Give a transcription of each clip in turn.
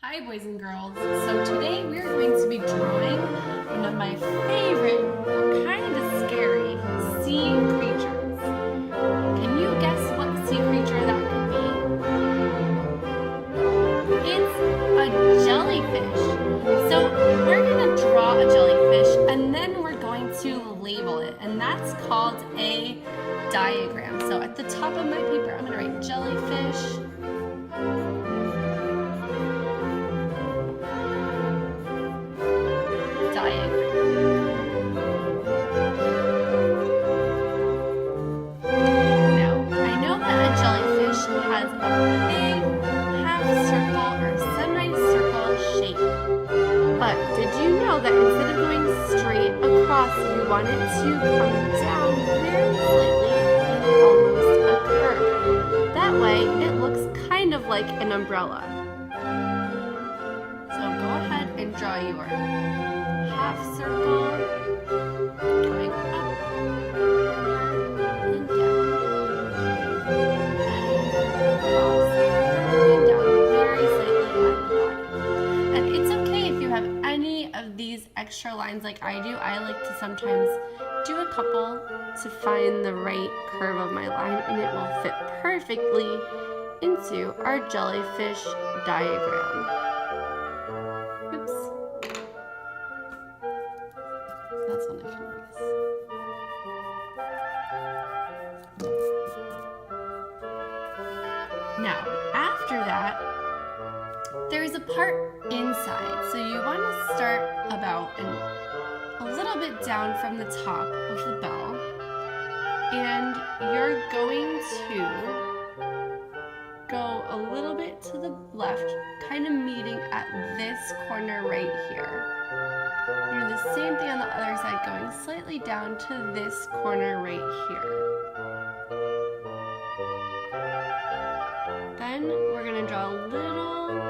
Hi boys and girls. So today we are going to be drawing one of my favorite, kind of scary sea creatures. Can you guess what sea creature that could be? It's a jellyfish. So we're going to draw a jellyfish and then we're going to label it, and that's called a diagram. So at the top of my paper I'm going to write jellyfish. Now, I know that a jellyfish has a big half circle or semicircle shape. But did you know that instead of going straight across, you want it to come down very slightly in almost a curve? That way, it looks kind of like an umbrella. So go ahead and draw your half circle going up, over, and down, across, going down very slightly at the bottom. And it's okay if you have any of these extra lines like I do. I like to sometimes do a couple to find the right curve of my line, and it will fit perfectly into our jellyfish diagram. That's when I can erase. Now, after that, there's a part inside. So you want to start about a little bit down from the top of the bell. And you're going to go a little bit to the left, kind of meeting at this corner right here. Do the same thing on the other side, going slightly down to this corner right here. Then we're going to draw little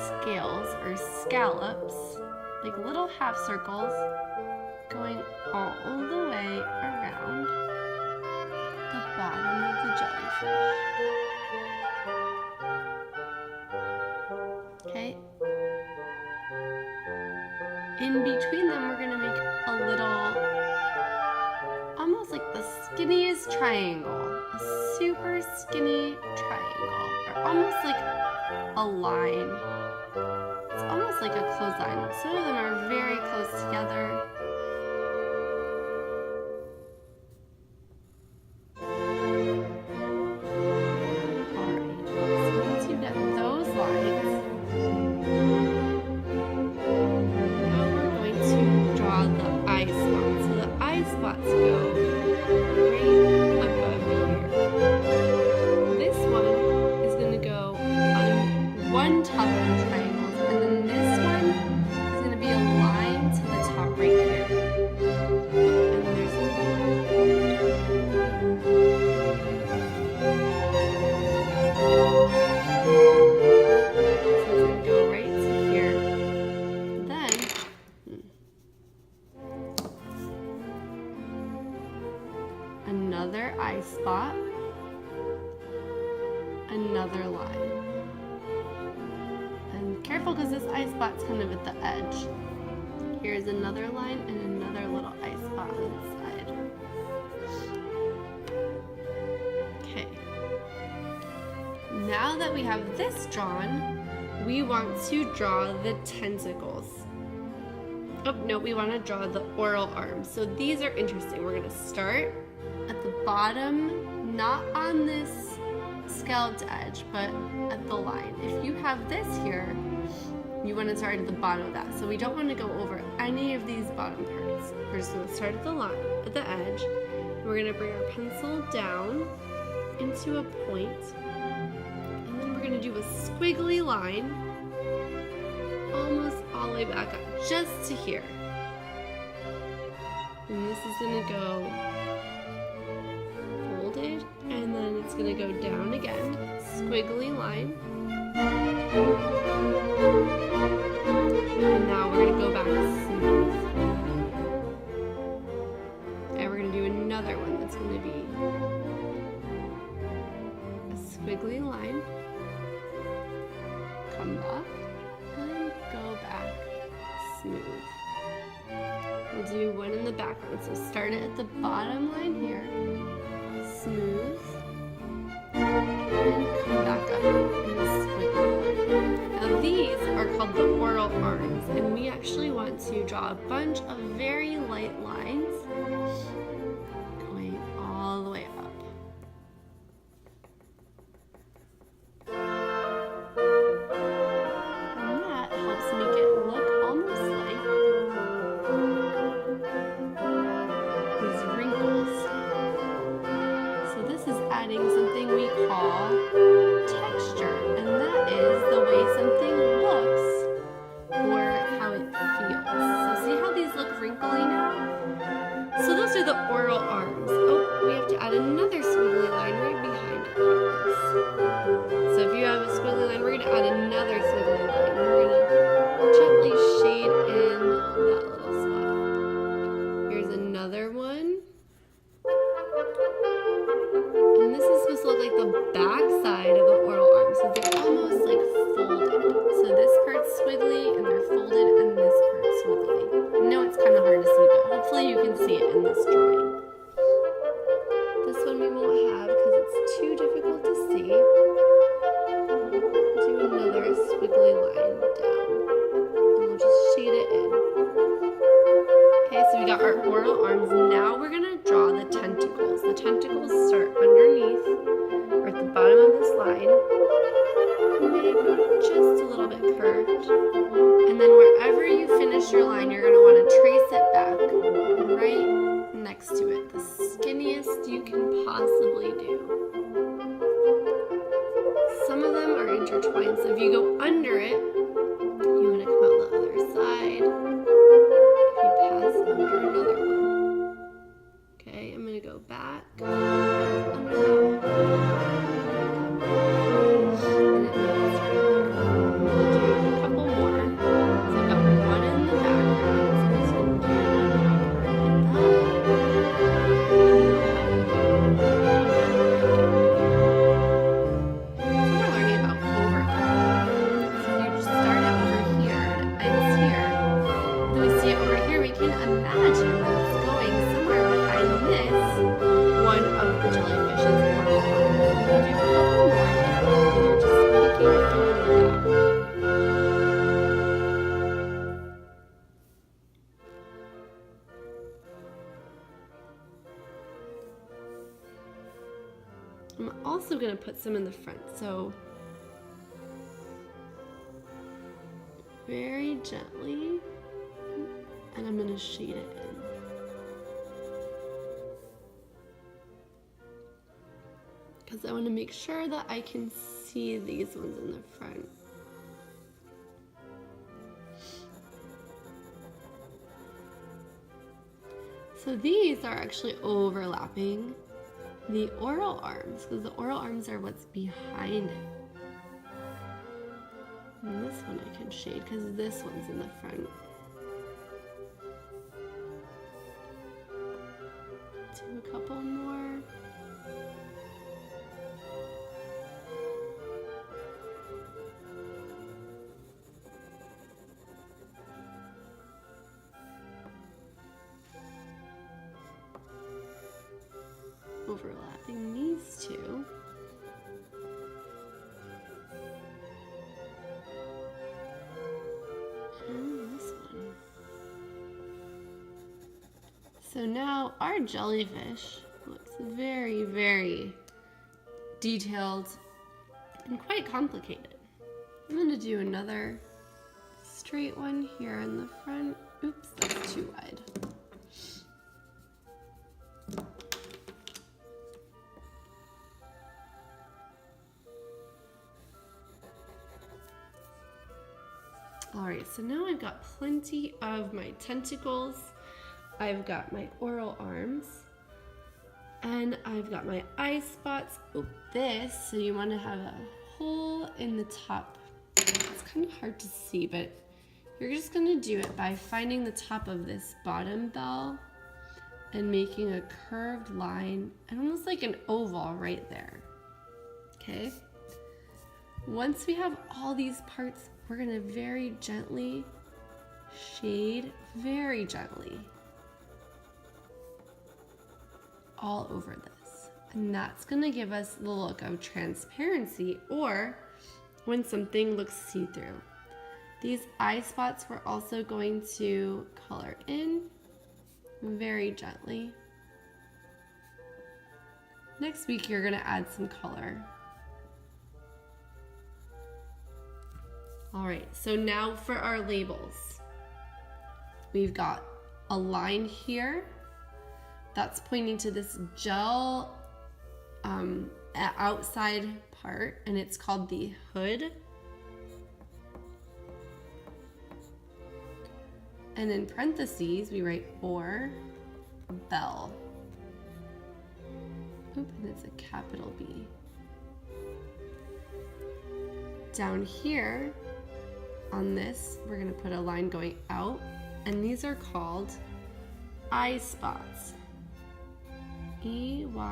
scales or scallops, like little half circles, going all the way around the bottom of the jellyfish. Okay. In between them, we're going to make a little, almost like the skinniest triangle, a super skinny triangle, or almost like a line. It's almost like a clothesline. Some of them are very close together. Alright, so once you get those lines, the eye spots. So the eye spots go right above here. This one is going to go on one top of the triangles, and then this one is going to be a line to the top right here. And there's so it's going to go right to here. Then another eye spot, another line. And careful because this eye spot's kind of at the edge. Here's another line and another little eye spot on the side. Okay. Now that we have this drawn, we want to draw the tentacles. Oh, no, we want to draw the oral arms. So these are interesting. We're going to start at the bottom, not on this scalloped edge, but at the line. If you have this here, you want to start at the bottom of that. So we don't want to go over any of these bottom parts. We're just going to start at the line, at the edge. We're going to bring our pencil down into a point, and then we're going to do a squiggly line almost all the way back up, just to here. And this is going to go folded, and then it's going to go down again, squiggly line. And now we're going to go back smooth. And we're going to do another one that's going to be a squiggly line. do one in the background. So start it at the bottom line here, smooth, and come back up in a squiggly line. Now these are called the oral arms, and we actually want to draw a bunch of very light lines going all the way up. And that helps make it look almost like these wrinkles. So this is adding something we call texture, and that is the way something looks or how it feels. So see how these look wrinkly now? So those are the oral arms. Oh, we have to add another squiggly line right behind it like this. So if you have a squiggly line, we're going to add another squiggly line. And we're going to gently shade in that little spot. Here's another one. And this is supposed to look like the back side of the oral arm. So they're almost like folded. So this part's squiggly and they're folded, and this part's squiggly. I know it's kind of hard to see, but hopefully you can see it in this drawing. This one we won't have because it's too difficult to see. Do another squiggly line down. And we'll just shade it in. Okay, so we got our oral arms. Now we're going to draw the tentacles. The tentacles start underneath or at the bottom of this line. Maybe just a little bit curved. And then wherever you finish your line, you're going to want to trace it back right next to it. The skinniest you can possibly do. Some of them are intertwined, so if you go under it, you want to come out the other side. If you pass under another one. Okay, I'm going to go back. Under that. And it moves right there. We'll do a couple more. So I've got one in the background, so I'm just going to do one like that. Imagine that it's going somewhere behind this one of the jellyfish's oral arms. And we do a couple more, and you're just making it through that. I'm also going to put some in the front, so very gently. And I'm going to shade it in. Because I want to make sure that I can see these ones in the front. So these are actually overlapping the oral arms, because the oral arms are what's behind it. And this one I can shade because this one's in the front. Do a couple more. Overlapping these two. And this one. So now our jellyfish looks very, very detailed and quite complicated. I'm going to do another straight one here in the front. Oops, that's too wide. Alright, so now I've got plenty of my tentacles. I've got my oral arms, and I've got my eye spots. Oh, this, so you want to have a hole in the top. It's kind of hard to see, but you're just going to do it by finding the top of this bottom bell and making a curved line, and almost like an oval right there. Okay? Once we have all these parts, we're going to very gently shade, very gently, all over this. And that's gonna give us the look of transparency, or when something looks see-through. These eye spots we're also going to color in very gently. Next week you're gonna add some color. All right, so now for our labels. We've got a line here that's pointing to this gel outside part, and it's called the hood. And in parentheses, we write or bell. Oop, and it's a capital B. Down here on this, we're gonna put a line going out, and these are called eye spots. EYESPOTS.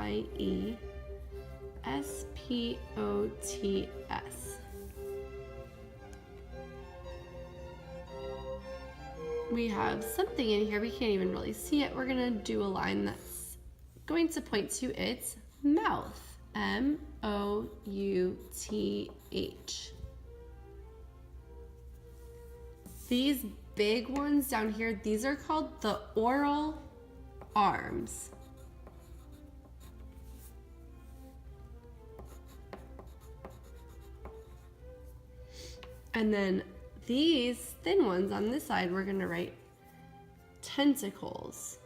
We have something in here, we can't even really see it. We're gonna do a line that's going to point to its mouth. MOUTH. These big ones down here, these are called the oral arms. And then these thin ones on this side, we're gonna write tentacles.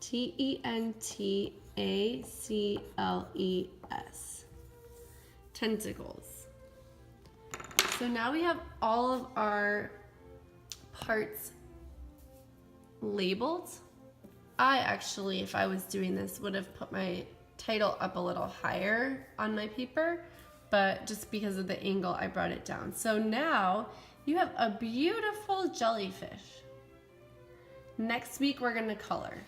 TENTACLES. Tentacles. So now we have all of our parts labeled. I actually, if I was doing this, would have put my title up a little higher on my paper, but just because of the angle, I brought it down. So now you have a beautiful jellyfish. Next week, we're gonna color.